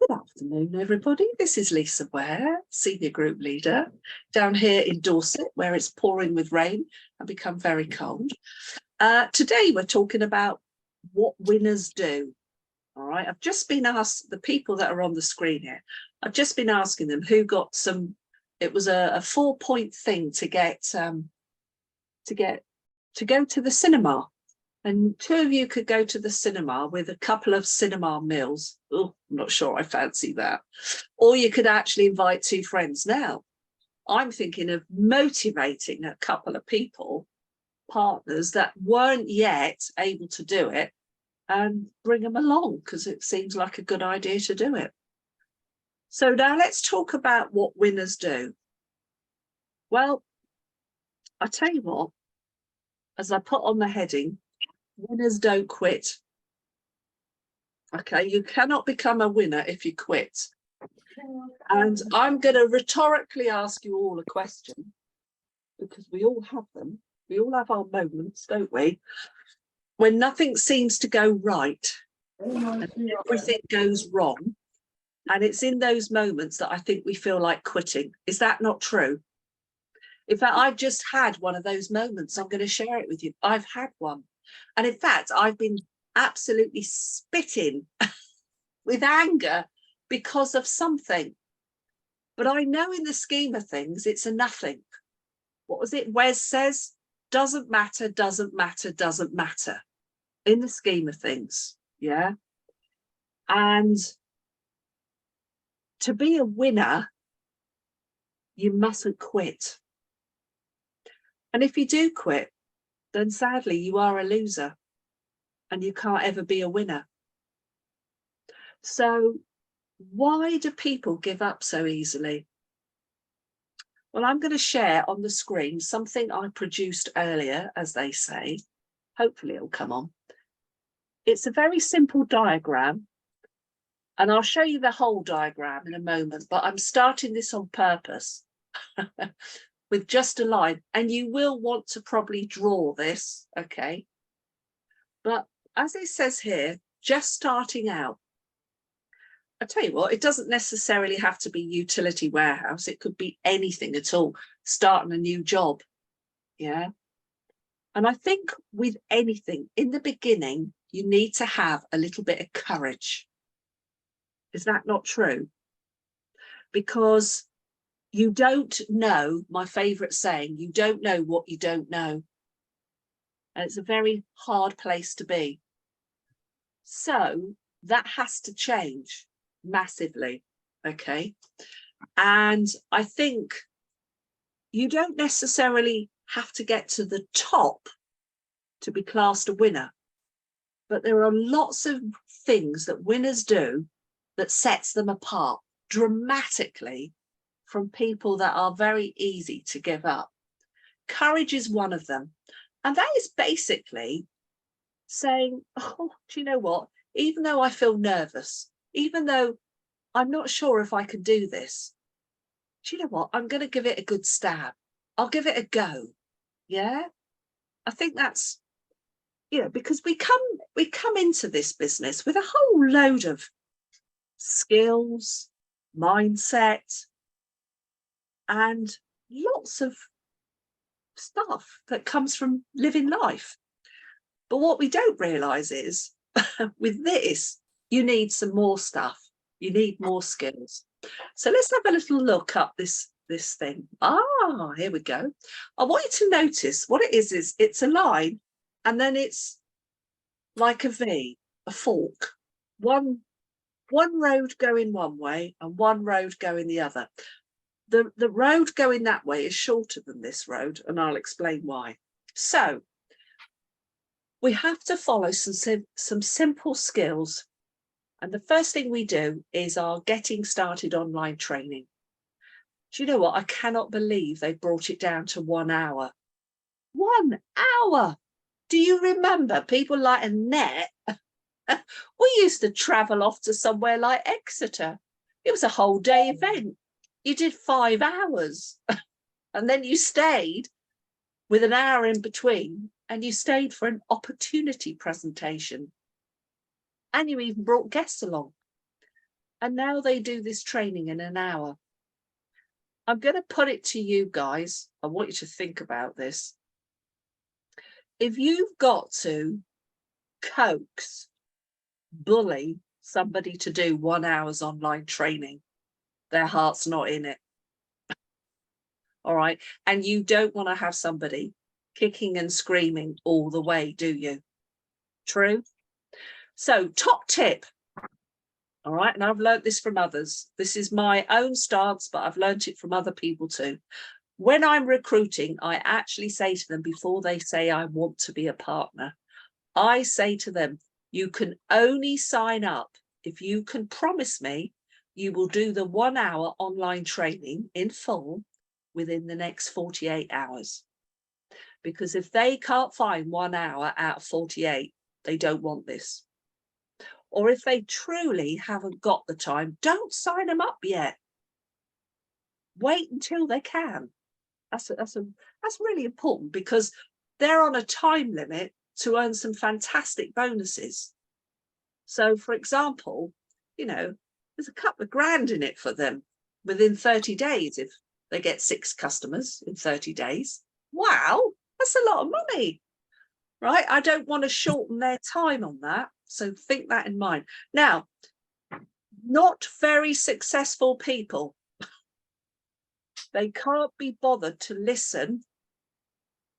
Good afternoon, everybody. This is Lisa Ware, Senior Group Leader, down here in Dorset, where it's pouring with rain and become very cold. Today, we're talking about what winners do. All right, I've just been asked, the people that are on the screen here, I've just been asking them who got some, it was a 4-point thing to go to the cinema. And 2 of you could go to the cinema with a couple of cinema meals. Oh, I'm not sure I fancy that. Or you could actually invite 2 friends. Now, I'm thinking of motivating a couple of people, partners that weren't yet able to do it, and bring them along because it seems like a good idea to do it. So now let's talk about what winners do. Well, I tell you what, as I put on the heading, winners don't quit. Okay, you cannot become a winner if you quit. And I'm going to rhetorically ask you all a question, because we all have them. We all have our moments, don't we? When nothing seems to go right and everything goes wrong. And it's in those moments that I think we feel like quitting. Is that not true? In fact, I've just had one of those moments. I'm going to share it with you. I've had one. And in fact, I've been absolutely spitting with anger because of something. But I know in the scheme of things, it's a nothing. What was it? Wes says, doesn't matter, doesn't matter, doesn't matter in the scheme of things. Yeah. And to be a winner, you mustn't quit. And if you do quit, then sadly you are a loser and you can't ever be a winner. So why do people give up so easily? Well, I'm going to share on the screen something I produced earlier, as they say. Hopefully it'll come on. It's a very simple diagram, and I'll show you the whole diagram in a moment, but I'm starting this on purpose. With just a line, and you will want to probably draw this, okay? But as it says here, just starting out, I tell you what, it doesn't necessarily have to be utility warehouse. It could be anything at all, starting a new job, yeah? And I think with anything, in the beginning, you need to have a little bit of courage. Is that not true? Because you don't know, my favourite saying, you don't know what you don't know. And it's a very hard place to be. So that has to change massively, okay? And I think you don't necessarily have to get to the top to be classed a winner. But there are lots of things that winners do that sets them apart dramatically from people that are very easy to give up. Courage is one of them. And that is basically saying, oh, do you know what? Even though I feel nervous, even though I'm not sure if I can do this, do you know what? I'm going to give it a good stab. I'll give it a go. Yeah. I think that's, you know, because we come into this business with a whole load of skills, mindset, and lots of stuff that comes from living life. But what we don't realise is with this, you need some more stuff. You need more skills. So let's have a little look up this thing. Ah, here we go. I want you to notice what it is it's a line and then it's like a V, a fork. One road going one way and one road going the other. The road going that way is shorter than this road, and I'll explain why. So we have to follow some simple skills. And the first thing we do is our getting started online training. Do you know what? I cannot believe they brought it down to 1 hour. 1 hour! Do you remember people like Annette? We used to travel off to somewhere like Exeter. It was a whole day event. You did 5 hours and then you stayed with an hour in between, and you stayed for an opportunity presentation. And you even brought guests along. And now they do this training in an hour. I'm going to put it to you guys. I want you to think about this. If you've got to coax, bully somebody to do 1 hour's online training, their heart's not in it. All right. And you don't want to have somebody kicking and screaming all the way, do you? True. So top tip. All right. And I've learned this from others. This is my own stance, but I've learned it from other people too. When I'm recruiting, I actually say to them before they say, I want to be a partner, I say to them, you can only sign up if you can promise me you will do the 1 hour online training in full within the next 48 hours. Because if they can't find 1 hour out of 48, they don't want this. Or if they truly haven't got the time, don't sign them up yet. Wait until they can. That's really important, because they're on a time limit to earn some fantastic bonuses. So, for example, you know, there's a couple of grand in it for them within 30 days if they get 6 customers in 30 days. Wow, that's a lot of money, right? I don't want to shorten their time on that. So think that in mind. Now, not very successful people, they can't be bothered to listen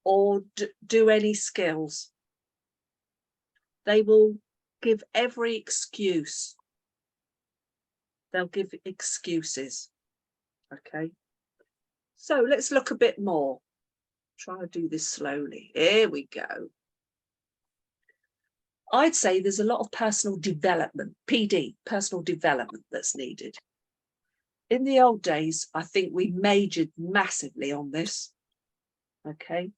or do any skills. They will give every excuse. They'll give excuses. Okay. So let's look a bit more. Try to do this slowly. Here we go. I'd say there's a lot of personal development, PD, personal development that's needed. In the old days, I think we majored massively on this. Okay.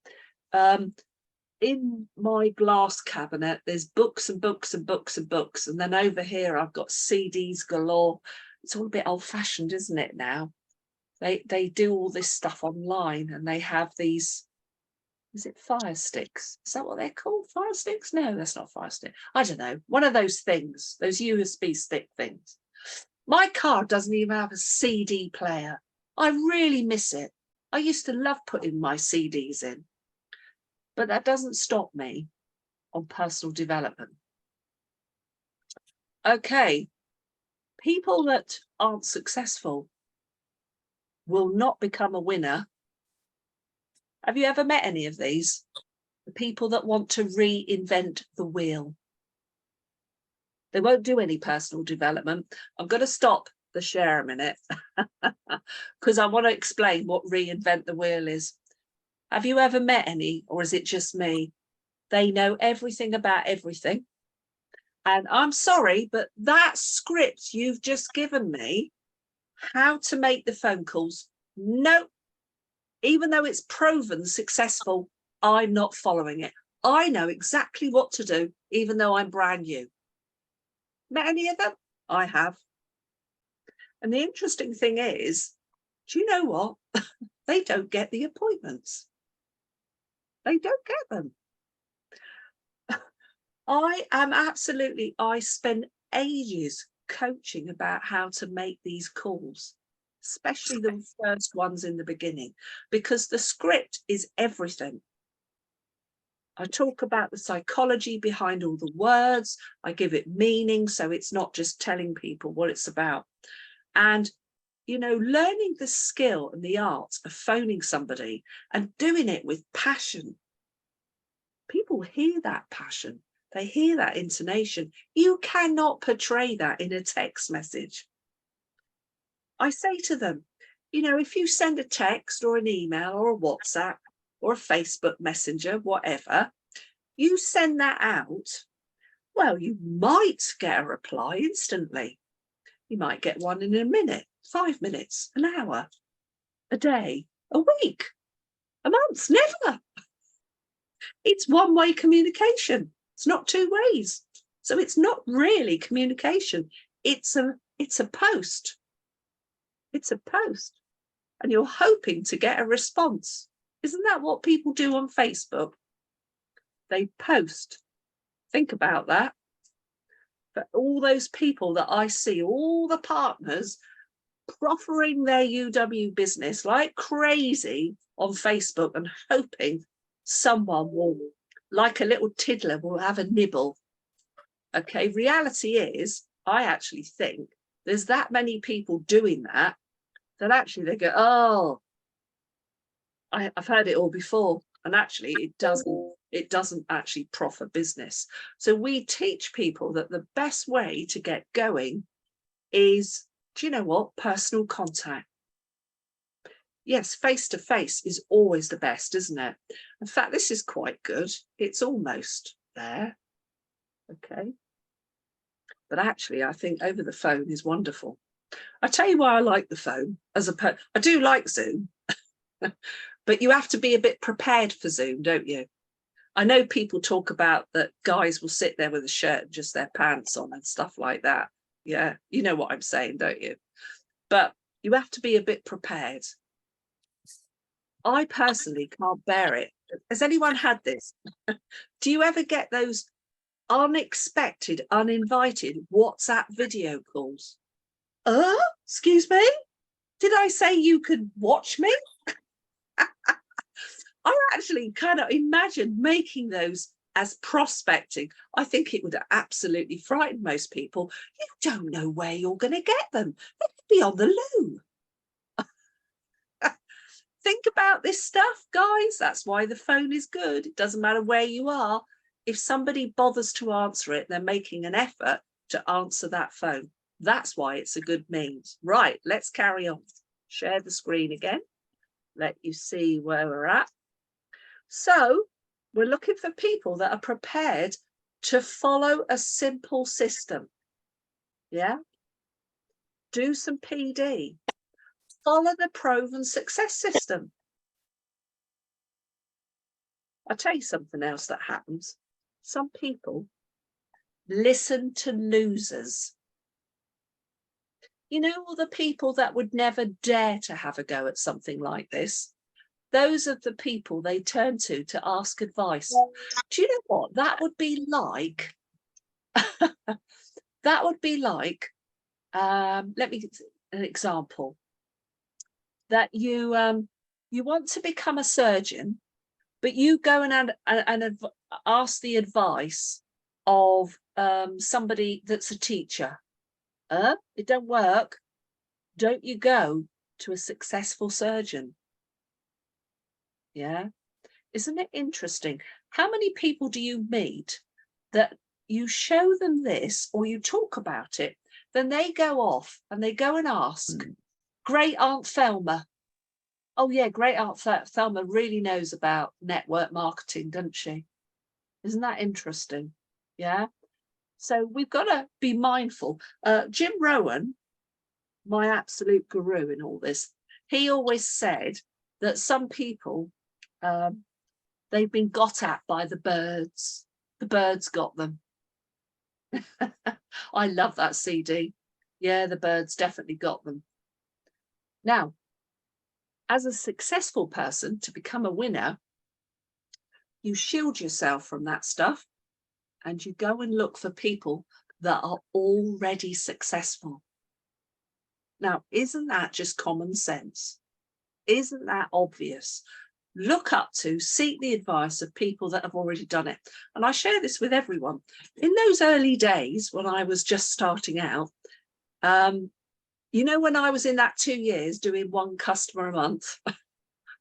In my glass cabinet, there's books and books and books and books. And then over here, I've got CDs galore. It's all a bit old fashioned, isn't it now? They do all this stuff online, and they have these, is it fire sticks? Is that what they're called? Fire sticks? No, that's not fire stick. I don't know. One of those things, those USB stick things. My car doesn't even have a CD player. I really miss it. I used to love putting my CDs in. But that doesn't stop me on personal development. Okay, people that aren't successful will not become a winner. Have you ever met any of these? The people that want to reinvent the wheel. They won't do any personal development. I'm going to stop the share a minute because I want to explain what reinvent the wheel is. Have you ever met any, or is it just me? They know everything about everything. And I'm sorry, but that script you've just given me, how to make the phone calls, no, even though it's proven successful, I'm not following it. I know exactly what to do, even though I'm brand new. Met any of them? I have. And the interesting thing is, do you know what? They don't get the appointments. They don't get them. I spend ages coaching about how to make these calls, especially the first ones in the beginning, because the script is everything. I talk about the psychology behind all the words. I give it meaning, so it's not just telling people what it's about. And, you know, learning the skill and the art of phoning somebody and doing it with passion. People hear that passion. They hear that intonation. You cannot portray that in a text message. I say to them, you know, if you send a text or an email or a WhatsApp or a Facebook Messenger, whatever, you send that out, well, you might get a reply instantly. You might get one in a minute, 5 minutes, an hour, a day, a week, a month, never. It's one-way communication. It's not 2 ways. So it's not really communication. It's a post. It's a post. And you're hoping to get a response. Isn't that what people do on Facebook? They post. Think about that. for all those people that I see, all the partners proffering their UW business like crazy on Facebook and hoping someone will, like a little tiddler, will have a nibble. Okay, reality is, I actually think there's that many people doing that actually they go, oh, I've heard it all before. And actually it doesn't actually proffer business. So we teach people that the best way to get going is, do you know what? Personal contact. Yes, face to face is always the best, isn't it? In fact, this is quite good. It's almost there. Okay. But actually, I think over the phone is wonderful. I tell you why I like the phone I do like Zoom, but you have to be a bit prepared for Zoom, don't you? I know people talk about that guys will sit there with a shirt and just their pants on and stuff like that. Yeah, you know what I'm saying, don't you? But you have to be a bit prepared. I personally can't bear it. Has anyone had this? Do you ever get those unexpected, uninvited WhatsApp video calls? Excuse me? Did I say you could watch me? I actually kind of imagine making those as prospecting. I think it would absolutely frighten most people. You don't know where you're going to get them. They could be on the loo. Think about this stuff, guys. That's why the phone is good. It doesn't matter where you are. If somebody bothers to answer it, they're making an effort to answer that phone. That's why it's a good means. Right, let's carry on. Share the screen again. Let you see where we're at. So we're looking for people that are prepared to follow a simple system. Yeah. Do some PD. Follow the proven success system. I'll tell you something else that happens. Some people listen to losers. You know, all the people that would never dare to have a go at something like this. Those are the people they turn to ask advice. Do you know what? That would be like, let me give an example. That you want to become a surgeon, but you go and ask the advice of somebody that's a teacher. It don't work. Don't you go to a successful surgeon? Yeah. Isn't it interesting? How many people do you meet that you show them this or you talk about it, then they go off and they go and ask Great Aunt Thelma. Oh yeah, Great Aunt Thelma really knows about network marketing, doesn't she? Isn't that interesting? Yeah. So we've got to be mindful. Jim Rohn, my absolute guru in all this, he always said that some people, they've been got at by the birds. The birds got them. I love that CD. Yeah, the birds definitely got them. Now, as a successful person, to become a winner, you shield yourself from that stuff and you go and look for people that are already successful. Now, isn't that just common sense? Isn't that obvious? Look up to, seek the advice of people that have already done it. And I share this with everyone. In those early days when I was just starting out, you know, when I was in that 2 years doing one customer a month,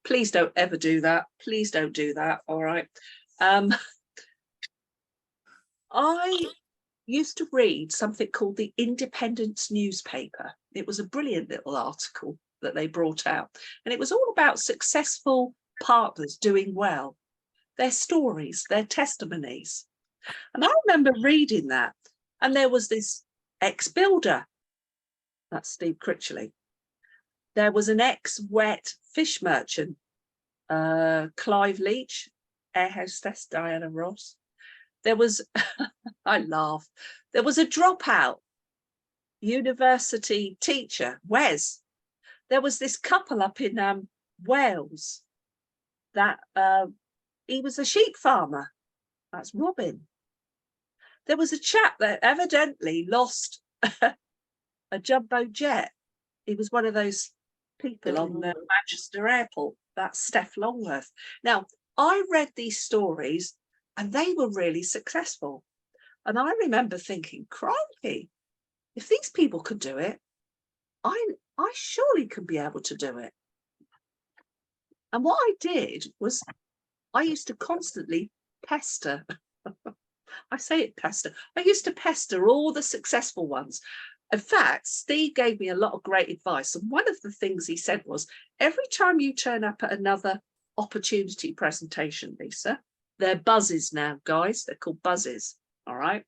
please don't ever do that. Please don't do that. All right. I used to read something called the Independence newspaper. It was a brilliant little article that they brought out. And it was all about successful partners doing well, their stories, their testimonies. And I remember reading that. And there was this ex-builder. That's Steve Critchley. There was an ex-wet fish merchant, Clive Leach, air hostess Diana Ross. There was, I laugh, there was a dropout university teacher, Wes. There was this couple up in Wales that he was a sheep farmer. That's Robin. there was a chap that evidently lost a jumbo jet. He was one of those people on the Manchester airport. That's Steph Longworth. Now, I read these stories and they were really successful. And I remember thinking, crikey, if these people could do it, I surely can be able to do it. And what I did was I used to constantly pester. I say it pester. I used to pester all the successful ones. In fact, Steve gave me a lot of great advice. And one of the things he said was, every time you turn up at another opportunity presentation, Lisa, they're buzzes now, guys. They're called buzzes. All right.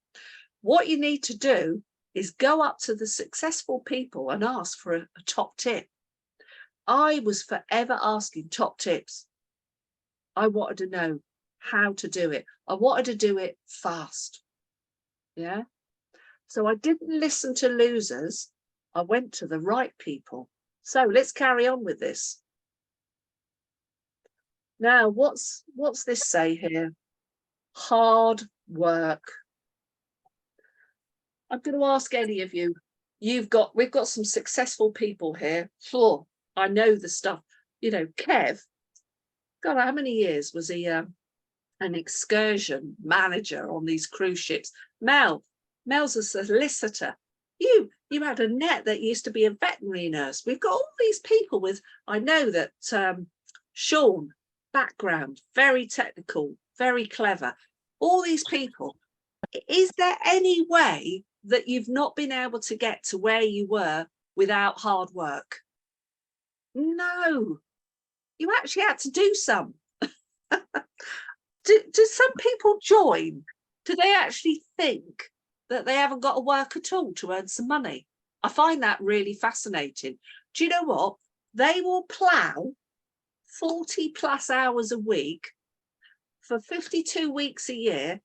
What you need to do is go up to the successful people and ask for a top tip. I was forever asking top tips. I wanted to know how to do it. I wanted to do it fast. Yeah. So I didn't listen to losers. I went to the right people. So let's carry on with this. Now, what's this say here? Hard work. I'm going to ask any of you. We've got some successful people here. Oh, I know the stuff. You know, Kev, God, how many years was he an excursion manager on these cruise ships? Mel's a solicitor. You had a net that used to be a veterinary nurse. We've got all these people with, I know that Sean, background, very technical, very clever. All these people. Is there any way that you've not been able to get to where you were without hard work? No, you actually had to do some. Do some people join? Do they actually think that they haven't got to work at all to earn some money? I find that really fascinating. Do you know what? They will plough 40 plus hours a week for 52 weeks a year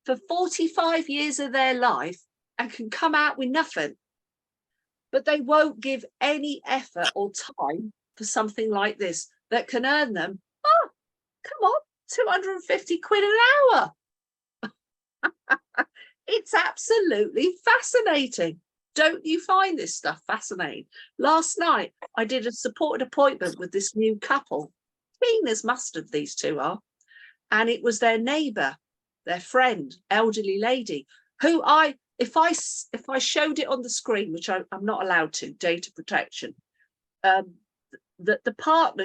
for 45 years of their life and can come out with nothing. But they won't give any effort or time for something like this that can earn them, oh, come on, 250 quid an hour. It's absolutely fascinating. Don't you find this stuff fascinating? Last night, I did a supported appointment with this new couple. Keen as mustard, these two are. And it was their neighbour, their friend, elderly lady, who if I showed it on the screen, which I'm not allowed to, data protection, that the partner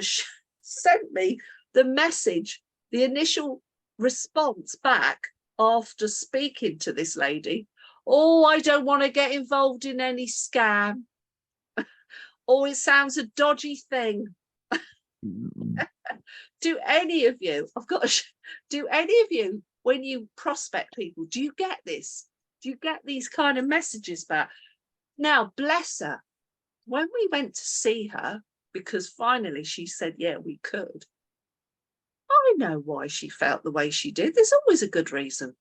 sent me the message, the initial response back after speaking to this lady. Oh, I don't want to get involved in any scam. Oh, it sounds a dodgy thing. Do any of you, do any of you, when you prospect people, do you get this? Do you get these kind of messages back? Now, bless her, when we went to see her, because finally she said, yeah, we could. I know why she felt the way she did. There's always a good reason.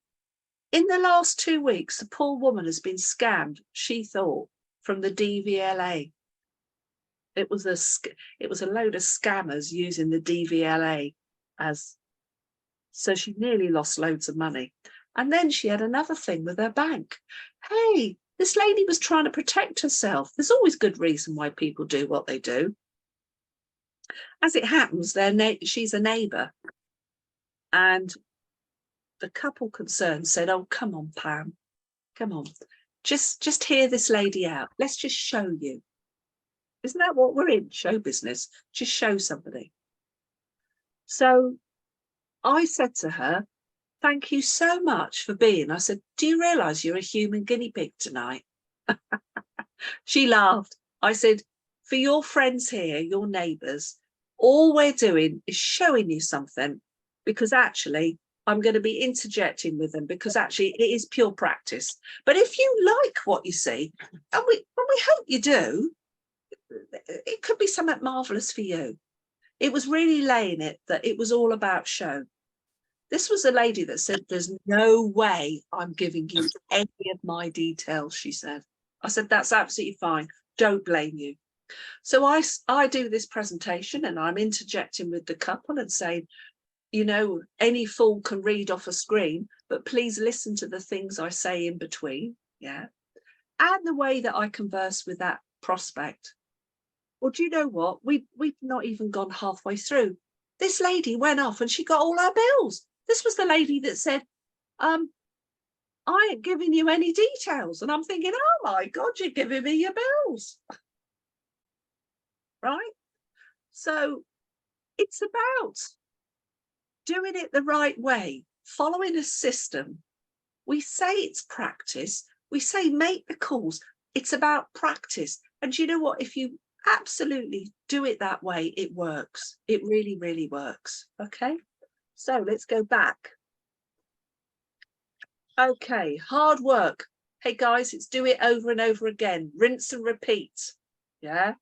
In the last 2 weeks, the poor woman has been scammed, she thought, from the DVLA. It was a load of scammers using the DVLA so she nearly lost loads of money. And then she had another thing with her bank. Hey, this lady was trying to protect herself. There's always good reason why people do what they do. As it happens, she's a neighbour. And the couple concerned said, oh, come on, Pam, come on. Just hear this lady out. Let's just show you. Isn't that what we're in? Show business. Just show somebody. So I said to her, thank you so much for being. I said, do you realise you're a human guinea pig tonight? She laughed. I said, for your friends here, your neighbours, all we're doing is showing you something, because actually I'm going to be interjecting with them, because actually it is pure practice. But if you like what you see, and we hope you do, it could be something marvellous for you. It was really laying it that it was all about show. This was a lady that said, there's no way I'm giving you any of my details, she said. I said, that's absolutely fine. Don't blame you. So I do this presentation and I'm interjecting with the couple and saying, you know, any fool can read off a screen, but please listen to the things I say in between. Yeah. And the way that I converse with that prospect. Well, do you know what? We've not even gone halfway through. This lady went off and she got all her bills. This was the lady that said, I ain't giving you any details. And I'm thinking, oh my God, you're giving me your bills. Right? So it's about doing it the right way, following a system. We say it's practice. We say make the calls. It's about practice. And you know what? If you absolutely do it that way, it works. It really, really works. Okay. So let's go back. Okay, hard work. Hey guys, it's do it over and over again. Rinse and repeat. Yeah.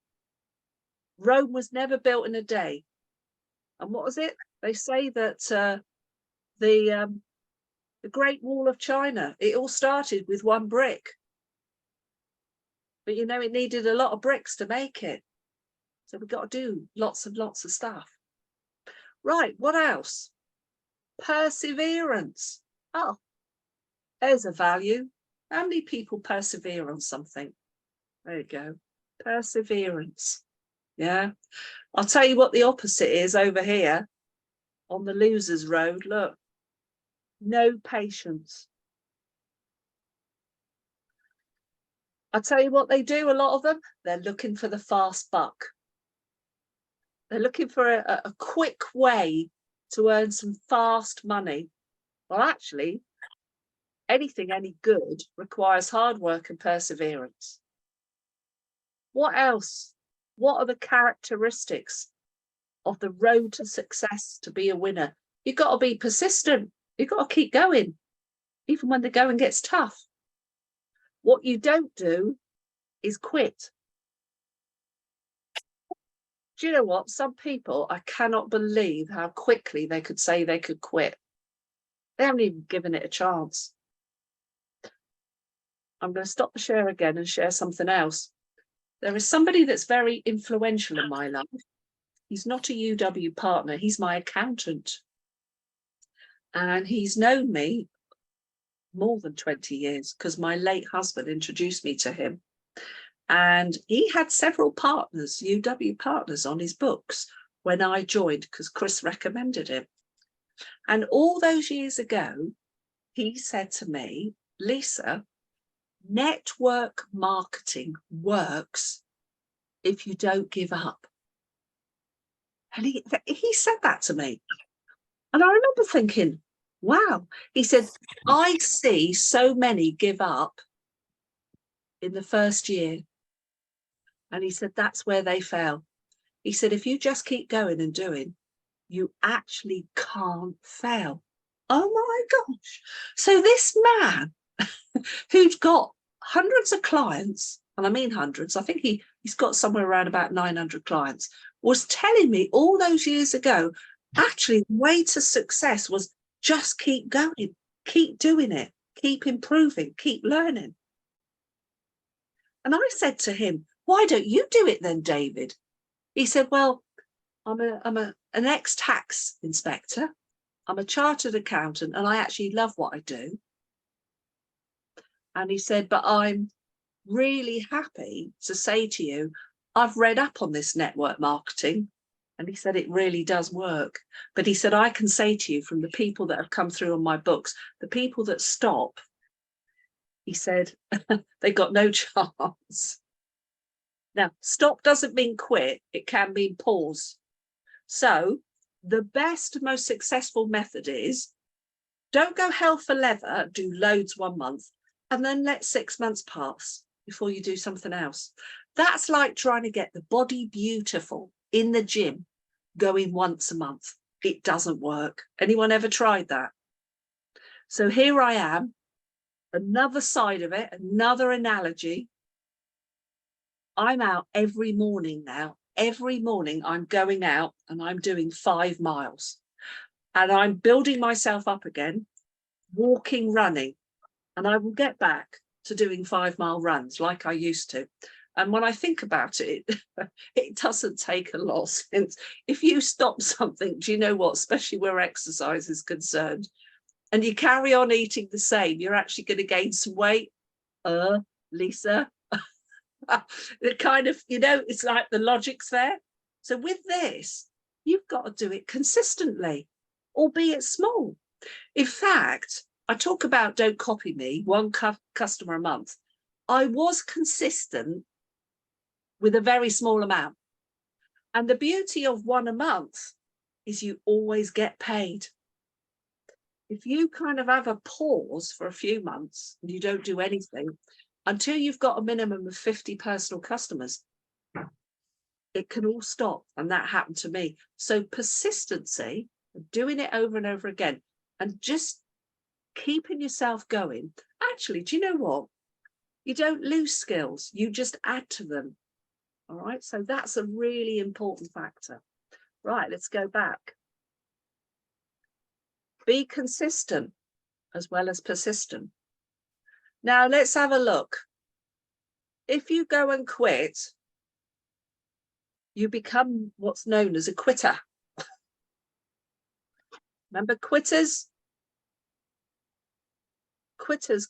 Rome was never built in a day. And what was it? They say that the Great Wall of China, it all started with one brick. But you know, it needed a lot of bricks to make it. So we've got to do lots and lots of stuff. Right, what else? Perseverance. Oh, there's a value. How many people persevere on something? There you go. Perseverance. Yeah. I'll tell you what the opposite is over here on the losers road. Look, no patience. I'll tell you what they do, a lot of them, they're looking for the fast buck. They're looking for a quick way to earn some fast money. Well, actually, anything any good requires hard work and perseverance. What else? What are the characteristics of the road to success to be a winner? You've got to be persistent. You've got to keep going, even when the going gets tough. What you don't do is quit. Do you know what? Some people, I cannot believe how quickly they could say they could quit. They haven't even given it a chance. I'm going to stop the share again and share something else. There is somebody that's very influential in my life. He's not a UW partner. He's my accountant. And he's known me more than 20 years because my late husband introduced me to him. And he had several partners, UW partners, on his books when I joined because Chris recommended him. And all those years ago, he said to me, Lisa, network marketing works if you don't give up. And he said that to me. And I remember thinking, wow. He said, I see so many give up in the first year. And he said, that's where they fail. He said, if you just keep going and doing, you actually can't fail. Oh my gosh. So this man who'd got hundreds of clients, and I mean hundreds, I think he's got somewhere around about 900 clients, was telling me all those years ago, actually the way to success was just keep going, keep doing it, keep improving, keep learning. And I said to him, why don't you do it then, David? He said, well, I'm an ex-tax inspector. I'm a chartered accountant and I actually love what I do. And he said, but I'm really happy to say to you, I've read up on this network marketing. And he said, it really does work. But he said, I can say to you from the people that have come through on my books, the people that stop, he said, they got no chance. Now, stop doesn't mean quit. It can mean pause. So the best, most successful method is don't go hell for leather, do loads 1 month, and then let 6 months pass before you do something else. That's like trying to get the body beautiful in the gym going once a month. It doesn't work. Anyone ever tried that? So here I am, another side of it, another analogy. I'm out every morning now. Every morning I'm going out and I'm doing 5 miles and I'm building myself up again, walking, running, and I will get back to doing 5 mile runs like I used to. And when I think about it, it doesn't take a lot. Since if you stop something, do you know what, especially where exercise is concerned, and you carry on eating the same, you're actually going to gain some weight. Lisa, it kind of, it's like the logic's there. So with this, you've got to do it consistently, albeit small. In fact, I talk about don't copy me, one customer a month. I was consistent with a very small amount. And the beauty of one a month is you always get paid. If you kind of have a pause for a few months and you don't do anything until you've got a minimum of 50 personal customers, it can all stop. And that happened to me. So persistency, doing it over and over again, and just keeping yourself going. Actually, do you know what? You don't lose skills, you just add to them. All right, so that's a really important factor. Right, let's go back. Be consistent as well as persistent. Now let's have a look. If you go and quit, you become what's known as a quitter. Remember, quitters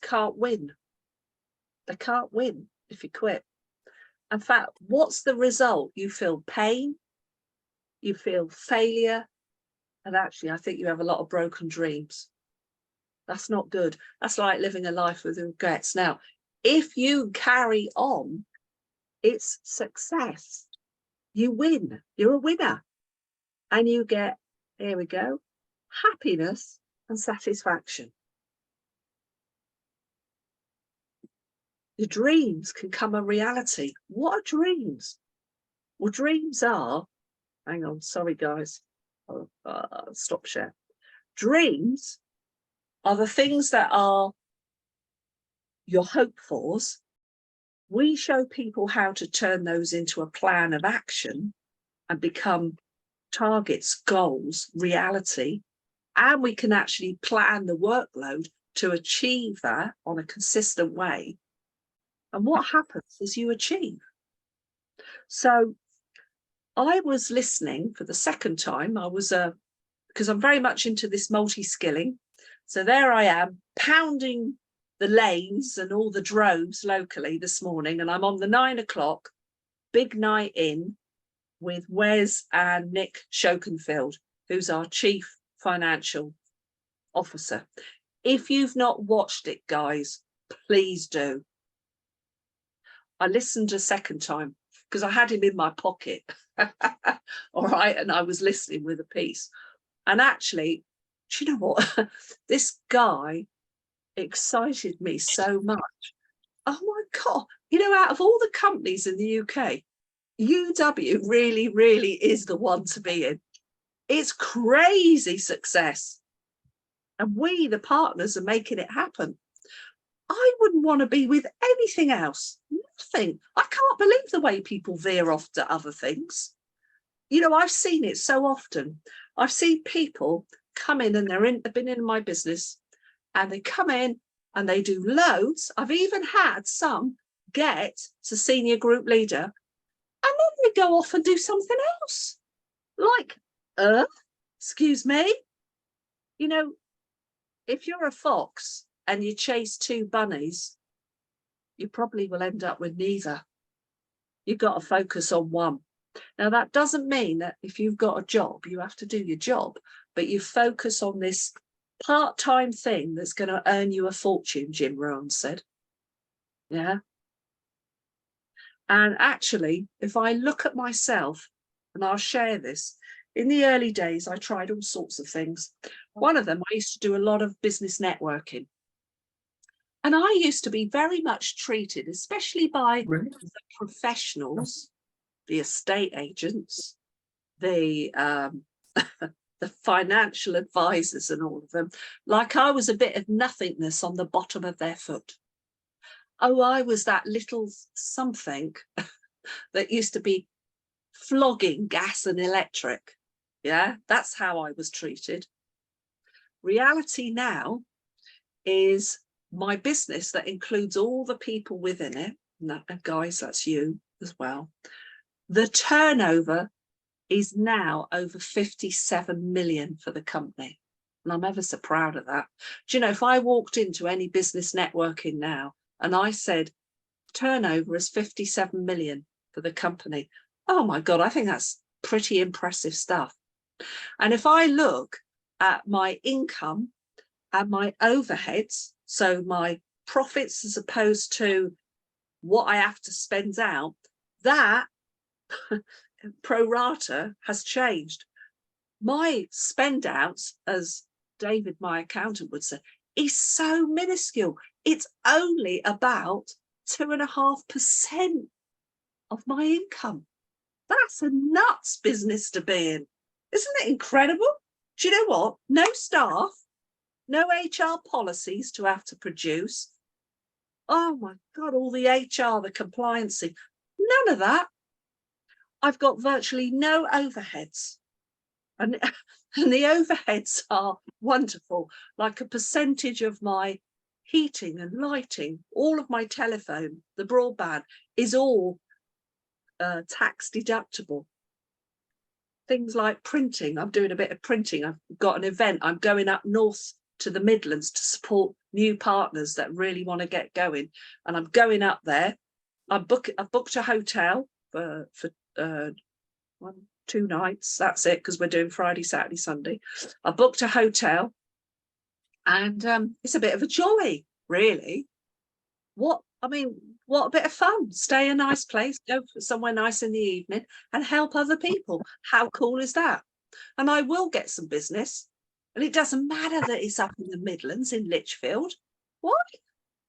can't win. They can't win if you quit. In fact, what's the result? You feel pain, you feel failure, and actually I think you have a lot of broken dreams. That's not good. That's like living a life with regrets. Now, if you carry on, it's success. You win. You're a winner. And you get, here we go, happiness and satisfaction. Your dreams can come a reality. What are dreams? Well, dreams are, hang on, sorry guys, stop share. Dreams are the things that are your hope fors. We show people how to turn those into a plan of action and become targets, goals, reality. And we can actually plan the workload to achieve that on a consistent way. And what happens is you achieve. So I was listening for the second time. I was, because I'm very much into this multi-skilling. So there I am, pounding the lanes and all the droves locally this morning. And I'm on the 9 o'clock, big night in with Wes and Nick Schoenfeld, who's our Chief Financial Officer. If you've not watched it, guys, please do. I listened a second time because I had him in my pocket. All right. And I was listening with a piece. And actually, do you know what? This guy excited me so much. Oh my God. Out of all the companies in the UK, UW really, really is the one to be in. It's crazy success. And we, the partners, are making it happen. I wouldn't want to be with anything else. Nothing. I can't believe the way people veer off to other things. I've seen it so often. I've seen people come in and they've been in my business and they come in and they do loads. I've even had some get to senior group leader and then they go off and do something else. Like, excuse me? If you're a fox and you chase two bunnies, you probably will end up with neither. You've got to focus on one. Now, that doesn't mean that if you've got a job, you have to do your job, but you focus on this part-time thing that's going to earn you a fortune, Jim Rohn said. Yeah. And actually, if I look at myself, and I'll share this, in the early days, I tried all sorts of things. One of them, I used to do a lot of business networking. And I used to be very much treated, especially by the professionals, the estate agents, the the financial advisors and all of them, like I was a bit of nothingness on the bottom of their foot. Oh, I was that little something that used to be flogging gas and electric. Yeah, that's how I was treated. Reality now is my business that includes all the people within it. No, guys, that's you as well. The turnover is now over 57 million for the company. And I'm ever so proud of that. Do you know, if I walked into any business networking now and I said turnover is 57 million for the company, oh my God, I think that's pretty impressive stuff. And if I look at my income and my overheads, so my profits as opposed to what I have to spend out, that pro rata has changed. My spend outs, as David, my accountant, would say, is so minuscule. It's only about 2.5% of my income. That's a nuts business to be in. Isn't it incredible? Do you know what? No staff, no HR policies to have to produce. Oh my God, all the HR, the compliancy, none of that. I've got virtually no overheads. And the overheads are wonderful, like a percentage of my heating and lighting, all of my telephone, the broadband is all tax deductible. Things like printing, I'm doing a bit of printing. I've got an event. I'm going up north to the Midlands to support new partners that really want to get going. And I'm going up there. I've booked a hotel for 2 nights. That's it, because we're doing Friday, Saturday, Sunday. I booked a hotel and it's a bit of a jolly, really. What a bit of fun. Stay a nice place, go somewhere nice in the evening and help other people. How cool is that? And I will get some business. And it doesn't matter that it's up in the Midlands in Lichfield. Why?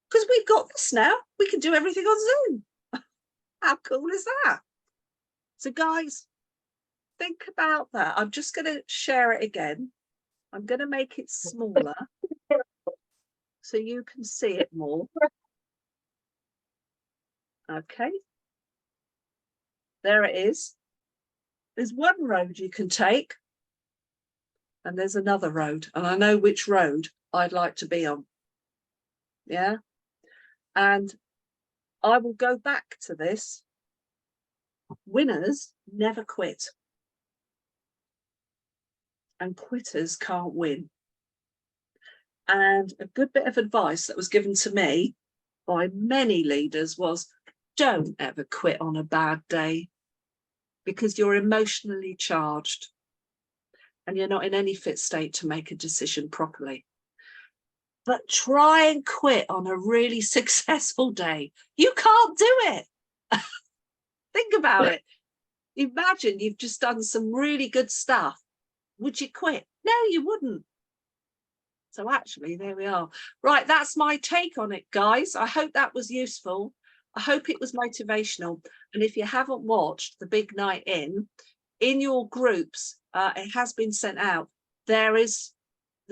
Because we've got this now. We can do everything on Zoom. How cool is that? So guys, think about that. I'm just going to share it again. I'm going to make it smaller so you can see it more. Okay. There it is. There's one road you can take and there's another road. And I know which road I'd like to be on. Yeah. And I will go back to this. Winners never quit. And quitters can't win. And a good bit of advice that was given to me by many leaders was, don't ever quit on a bad day, because you're emotionally charged and you're not in any fit state to make a decision properly. But try and quit on a really successful day. You can't do it. Think about it. Imagine you've just done some really good stuff. Would you quit? No, you wouldn't. So actually, there we are. Right, that's my take on it, guys. I hope that was useful. I hope it was motivational. And if you haven't watched The Big Night In your groups, it has been sent out. There's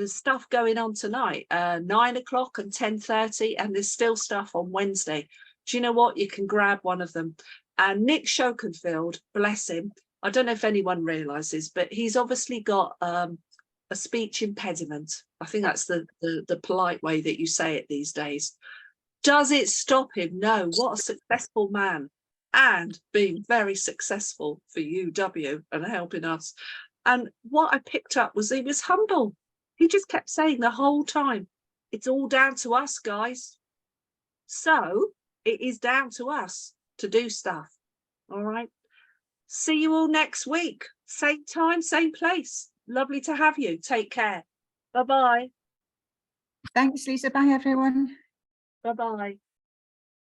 stuff going on tonight, 9 o'clock and 10:30, and there's still stuff on Wednesday. Do you know what? You can grab one of them. And Nick Schoenfeld, bless him, I don't know if anyone realizes, but he's obviously got a speech impediment. I think that's the polite way that you say it these days. Does it stop him? No. What a successful man, and being very successful for UW and helping us. And what I picked up was he was humble. He just kept saying the whole time, it's all down to us, guys. So it is down to us to do stuff. All right. See you all next week. Same time, same place. Lovely to have you. Take care. Bye-bye. Thanks, Lisa. Bye, everyone. Bye-bye.